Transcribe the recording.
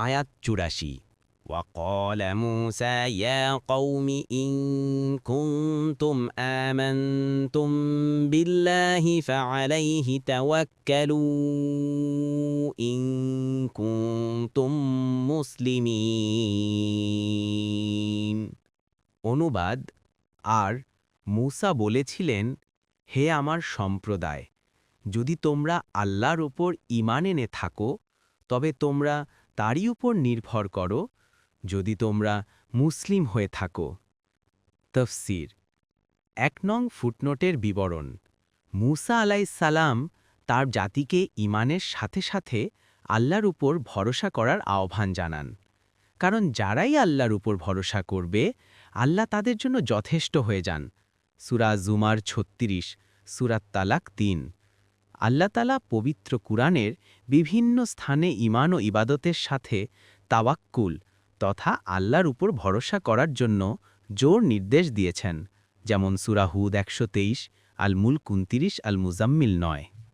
আয়াত ৮৪ وقال موسى يا قوم إن كنتم آمنتم بالله فعليه توكلوا إن كنتم মুসলিমিন। অনুবাদ, আর মূসা বলেছিলেন, হে আমার সম্প্রদায়, যদি তোমরা আল্লাহর উপর ঈমান এনে থাকো তবে তোমরা তারই উপর নির্ভর করো, যদি তোমরা মুসলিম হয়ে থাকো। তফসির ১ নং ফুটনোটের বিবরণ। মূসা আলাইসালাম তার জাতিকে ঈমানের সাথে সাথে আল্লাহর উপর ভরসা করার আহ্বান জানান, কারণ যারাই আল্লাহর উপর ভরসা করবে আল্লাহ তাদের জন্য যথেষ্ট হয়ে যান। সূরা জুমার ৩৬, সূরা তালাক ৩। আল্লাহ তাআলা পবিত্র কুরআনের বিভিন্ন স্থানে ঈমান ও ইবাদতের সাথে তাওয়াক্কুল তথা আল্লাহর উপর ভরসা করার জন্য জোর নির্দেশ দিয়েছেন, যেমন সূরা হুদ ১২৩, আল মুলক ২৯, আল মুজাম্মিল ৯।